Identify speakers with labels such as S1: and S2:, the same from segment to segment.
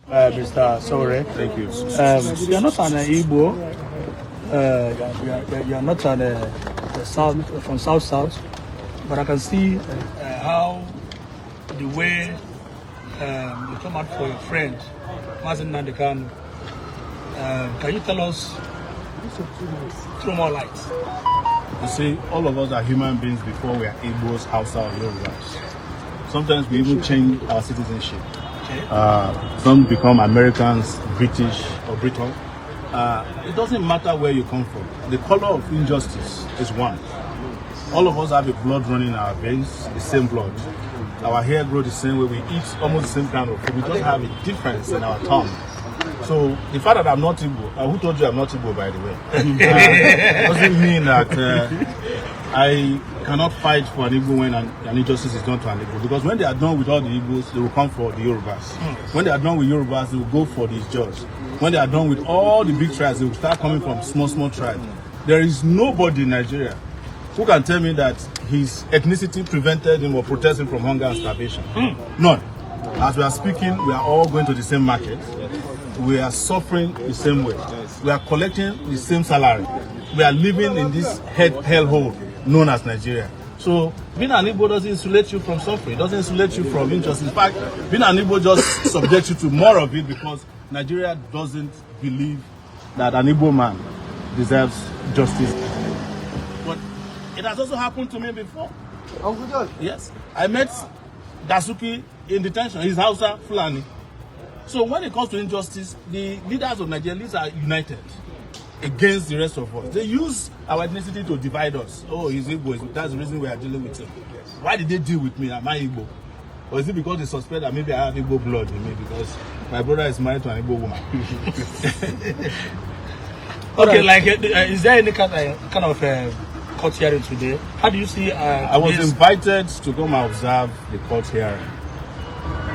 S1: Mr. Sowore.
S2: Thank you.
S1: You are not an Igbo. You are not from South, but I can see how the way you come out for your friend, Bringing Nnamdi Kanu. Can you tell us, throw more light?
S2: You see, all of us are human beings before we are Igbos, Hausa, or Yorubas. Sometimes we even change our citizenship. Okay. Some become Americans, British, or Briton. It doesn't matter where you come from. The color of injustice is one. All of us have a blood running in our veins, the same blood. Our hair grows the same way, we eat almost the same kind of food. We just have a difference in our tongue. So the fact that I'm not Igbo, who told you I'm not Igbo, by the way? Doesn't mean that I cannot fight for an Igbo when an injustice is done to an Igbo. Because when they are done with all the Igbos, they will come for the Yorubas. When they are done with Yorubas, they will go for the Ijaws. When they are done with all the big tribes, they will start coming from small tribes. There is nobody in Nigeria who can tell me that his ethnicity prevented him or protected him from hunger and starvation. None. As we are speaking, we are all going to the same market. We are suffering the same way. We are collecting the same salary. We are living in this hellhole known as Nigeria. So being an Igbo doesn't insulate you from suffering. It doesn't insulate you from injustice. In fact, being an Igbo just subjects you to more of it because Nigeria doesn't believe that an Igbo man deserves justice. But it has also happened to me before. Yes. I met Dasuki in detention. He's Hausa Fulani. So when it comes to injustice, the leaders of Nigeria are united against the rest of us. They use our ethnicity to divide us. Oh, he's Igbo. That's the reason we are dealing with him. Why did they deal with me? Am I Igbo? Or is it because they suspect that maybe I have Igbo blood in me because my brother is married to an Igbo woman?
S1: Okay, like, is there any kind of court hearing today? How do you see?
S2: I was invited to come and observe the court hearing.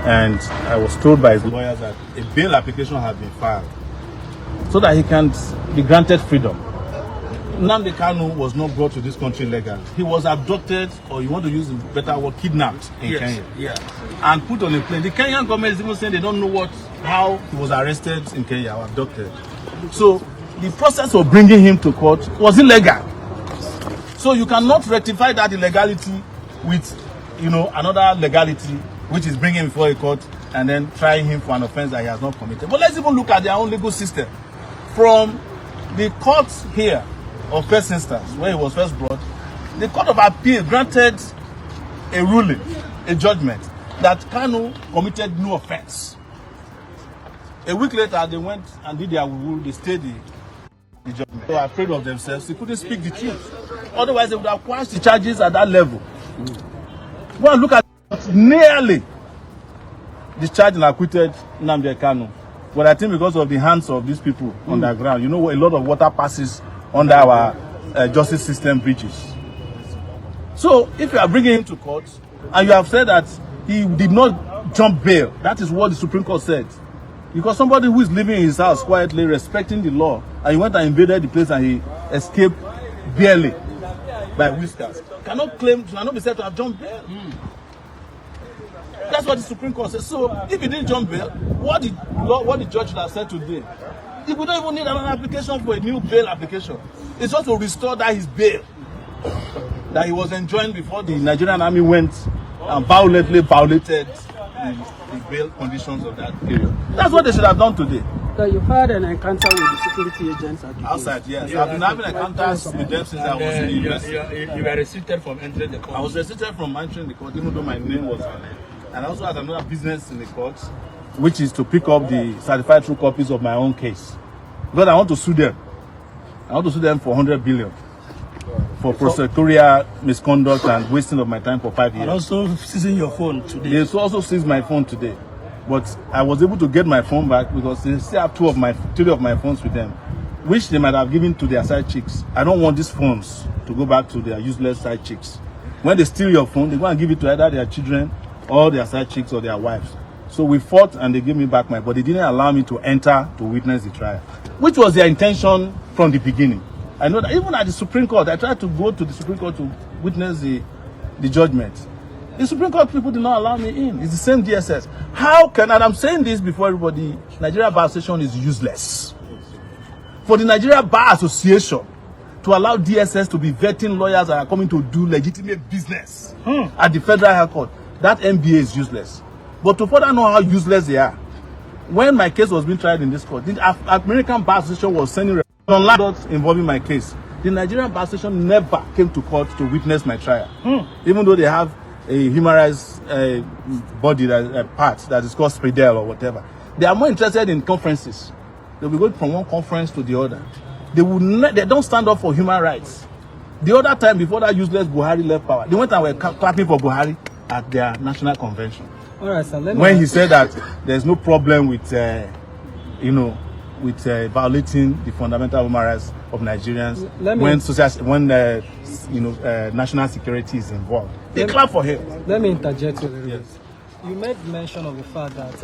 S2: And I was told by his lawyers that a bail application had been filed so that he can be granted freedom. Nnamdi Kanu was not brought to this country legally. He was abducted, or you want to use a better word, kidnapped in Kenya. Yeah. And put on a plane. The Kenyan government is even saying they don't know how he was arrested in Kenya or abducted. So the process of bringing him to court was illegal. So you cannot rectify that illegality with, another legality, which is bringing him before a court and then trying him for an offense that he has not committed. But let's even look at their own legal system. From the court here of first instance, where he was first brought, the Court of Appeal granted a ruling, a judgment, that Kanu committed no offense. A week later, they went and did their rule, they stayed the judgment. They were afraid of themselves, they couldn't speak the truth. Otherwise, they would have quashed the charges at that level. Well, look at nearly discharged and acquitted Nnamdi Kanu. But I think because of the hands of these people on the ground, a lot of water passes under our justice system bridges. So if you are bringing him to court and you have said that he did not jump bail, that is what the Supreme Court said. Because somebody who is living in his house quietly, respecting the law, and he went and invaded the place and he escaped barely by whiskers, cannot be said to have jumped bail. That's what the Supreme Court says. So if he didn't jump bail, what the judge has said today, if we don't even need another application for a new bail application, it's just to restore that his bail that he was enjoying before the Nigerian army went and violated the bail conditions of that period. That's what they should have done today.
S3: So you had an encounter with the security agents at the
S2: outside, yes. I've been having encounters with them since I was in the university.
S1: You were restricted from entering the court.
S2: I was restricted from entering the court, even though my name was on it. And I also had another business in the court, which is to pick up the certified true copies of my own case. Because I want to sue them. I want to sue them for 100 billion for prosecutorial misconduct and wasting of my time for 5 years.
S1: And also seizing your phone today.
S2: They also seized my phone today. But I was able to get my phone back because they still have three of my phones with them, which they might have given to their side chicks. I don't want these phones to go back to their useless side chicks. When they steal your phone, they go and give it to either their children or their side chicks or their wives. So we fought and they gave me back my, but they didn't allow me to enter to witness the trial, which was their intention from the beginning. I know that even at the Supreme Court, I tried to go to the Supreme Court to witness the judgment. The Supreme Court people did not allow me in. It's the same DSS. How can, and I'm saying this before everybody, Nigeria Bar Association is useless. For the Nigeria Bar Association to allow DSS to be vetting lawyers that are coming to do legitimate business at the Federal High Court, that NBA is useless. But to further know how useless they are, when my case was being tried in this court, the American Bar Association was sending online docs involving my case. The Nigerian Bar Association never came to court to witness my trial, even though they have a human rights body, that part that is called SPIDEL or whatever. They are more interested in conferences. They'll be going from one conference to the other. They don't stand up for human rights. The other time, before that useless Buhari left power, they went and were clapping for Buhari at their national convention. All right, sir. When he said that there's no problem with, violating the fundamental human rights of Nigerians when national security is involved, they clap for him.
S3: Let me interject a little bit. You made mention of the fact that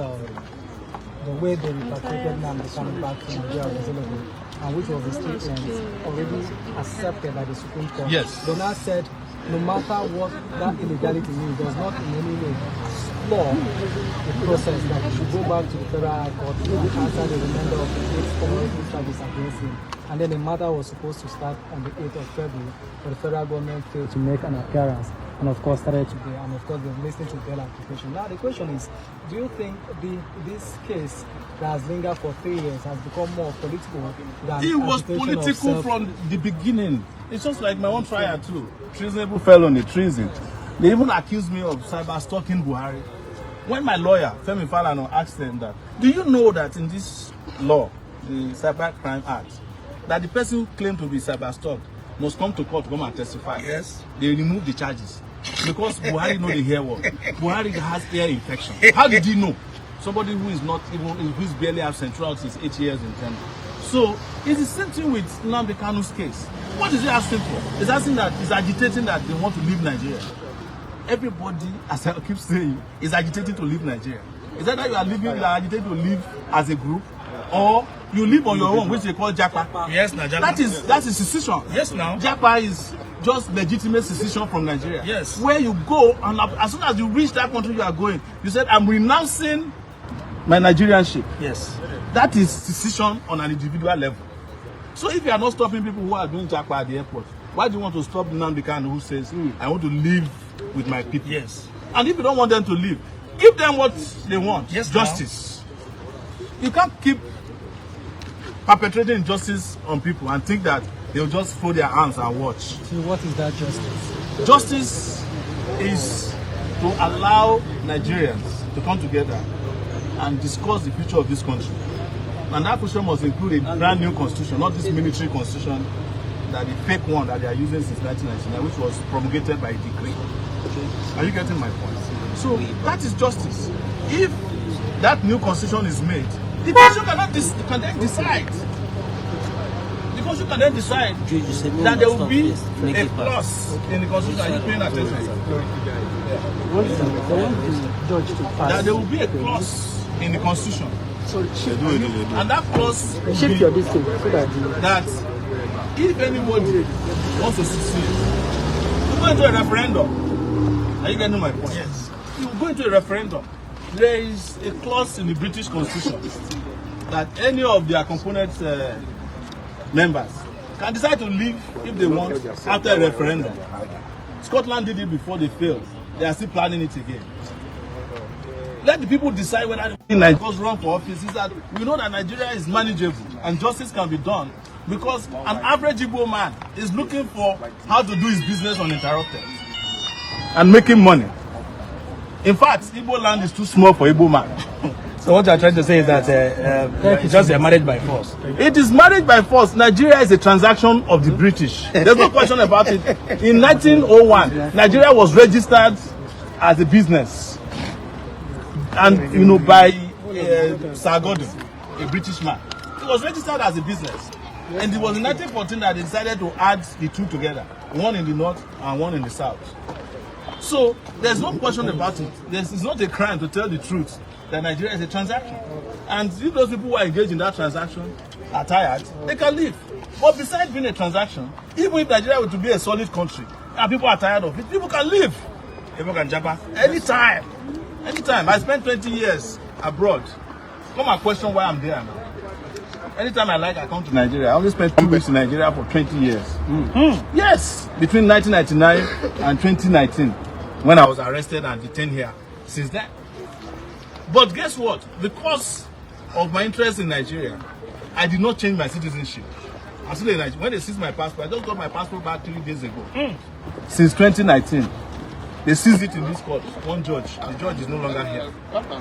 S3: the way they repatriated Nnamdi Kanu back to Nigeria was illegal, and which was a statement already accepted by the Supreme Court.
S2: Yes.
S3: They now said, no matter what that illegality means, does not in any way flaw the process that he should go back to the Federal High Court to answer the remainder of the 8 community charges against him. And then the matter was supposed to start on the 8th of February, but the federal government failed to make an appearance, and of course started today, and of course they're listening to bail application. Now the question is, do you think this case that has lingered for 3 years has become more political than
S2: it was political from the beginning? It's just like my own trial too. Treasonable felony, treason. They even accused me of cyber stalking Buhari. When my lawyer, Femi Falana, asked them that, do you know that in this law, the Cyber Crime Act, that the person who claimed to be cyber stalked must come to court to come and testify?
S1: Yes.
S2: They removed the charges. Because Buhari know the hair work. Buhari has ear infection. How did he know? Somebody who is not even, who is barely absent throughout his 8 years in tenure. So it's the same thing with Nnamdi Kanu's case. What is he asking for? He's asking that, he's agitating that they want to leave Nigeria. Everybody, as I keep saying, is agitating to leave Nigeria. Is that you are leaving, you are agitating to leave as a group, or you live on your own, which they call Japa?
S1: Yes, now Japa.
S2: That's a secession.
S1: Yes, now
S2: Japa is just legitimate secession from Nigeria.
S1: Yes.
S2: Where you go, and as soon as you reach that country you are going, you said, I'm renouncing my Nigerianship.
S1: Yes.
S2: That is secession on an individual level. So if you are not stopping people who are doing Japa at the airport, why do you want to stop Nnamdi Kanu who says, I want to live with my people?
S1: Yes.
S2: And if you don't want them to live, give them what they want.
S1: Yes,
S2: justice. You can't keep perpetrating injustice on people and think that they'll just fold their hands and watch.
S3: So what is that justice?
S2: Justice is to allow Nigerians to come together and discuss the future of this country. And that constitution must include a brand new constitution, not this military constitution, that the fake one that they are using since 1999, which was promulgated by a decree. Are you getting my point? So that is justice. If that new constitution is made, the constitution can then decide. The constitution can then decide that there will be a clause in the constitution. Are you paying attention? That there will be a clause in the constitution. And that clause will be that if anybody wants to succeed, you go into a referendum. Are you getting my point?
S1: Yes.
S2: You go into a referendum. There is a clause in the British Constitution that any of their component members can decide to leave if they want after a referendum. Scotland did it before they failed. They are still planning it again. Let the people decide whether they goes wrong for office. Is that we know that Nigeria is manageable and justice can be done because an average Igbo man is looking for how to do his business uninterrupted and making money. In fact, Igbo land is too small for Igbo man.
S1: So what you are trying to say is that it's just a marriage by force.
S2: It is marriage by force. Nigeria is a transaction of the British. There's no question about it. In 1901, Nigeria was registered as a business. And, by Sir Gordon, a British man. It was registered as a business. And it was in 1914 that they decided to add the two together. One in the north and one in the south. So, there's no question about it. It's not a crime to tell the truth that Nigeria is a transaction. And if those people who are engaged in that transaction are tired, they can leave. But besides being a transaction, even if Nigeria were to be a solid country, and people are tired of it, people can leave. Anytime. Anytime. I spent 20 years abroad. Come and question why I'm there now. Anytime I like, I come to Nigeria. I only spent 2 weeks in Nigeria for 20 years. Yes, between 1999 and 2019, when I was arrested and detained here. Since then. But guess what? Because of my interest in Nigeria, I did not change my citizenship. I'm still in Nigeria. When they seized my passport, I just got my passport back 3 days ago. Since 2019, they seized it in this court. One judge. The judge is no longer here.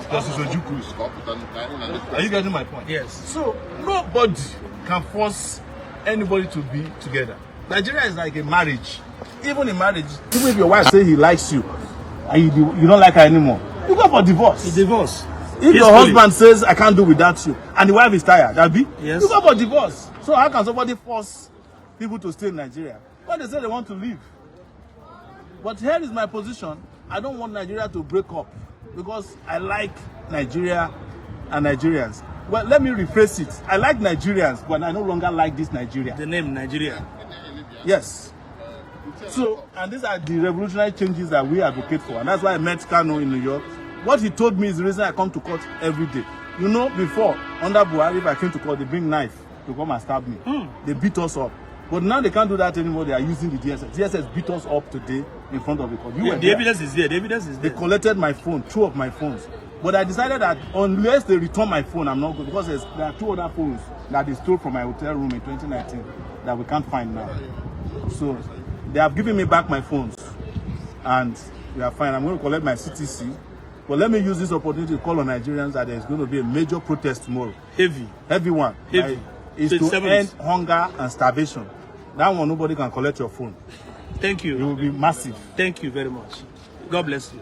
S2: Justice Ojukwu. Are you getting my point?
S1: Yes.
S2: So nobody can force anybody to be together. Nigeria is like a marriage. Even in marriage, even if your wife says he likes you and you don't like her anymore, you go for divorce.
S1: Divorce.
S2: If your husband says I can't do without you and the wife is tired,
S1: yes,
S2: you go for divorce. So how can somebody force people to stay in Nigeria when they say they want to leave? But here is my position. I don't want Nigeria to break up because I like Nigeria and Nigerians. Well, let me rephrase it. I like Nigerians, but I no longer like this Nigeria.
S1: The name Nigeria.
S2: Yes. So, and these are the revolutionary changes that we advocate for. And that's why I met Kanu in New York. What he told me is the reason I come to court every day. You know, before, under Buhari, if I came to court, they bring knife to come and stab me. They beat us up. But now they can't do that anymore. They are using the DSS. DSS beat us up today in front of the court.
S1: The evidence is there. The evidence is there.
S2: They collected my phone, 2 of my phones. But I decided that unless they return my phone, I'm not good. Because there are 2 other phones that they stole from my hotel room in 2019 that we can't find now. So they have given me back my phones. And we are fine. I'm going to collect my CTC. But let me use this opportunity to call on Nigerians that there's going to be a major protest tomorrow. Heavy one.
S1: Heavy.
S2: Is to end hunger and starvation. That one, nobody can collect your phone.
S1: Thank you.
S2: It will be massive.
S1: Thank you very much. God bless you.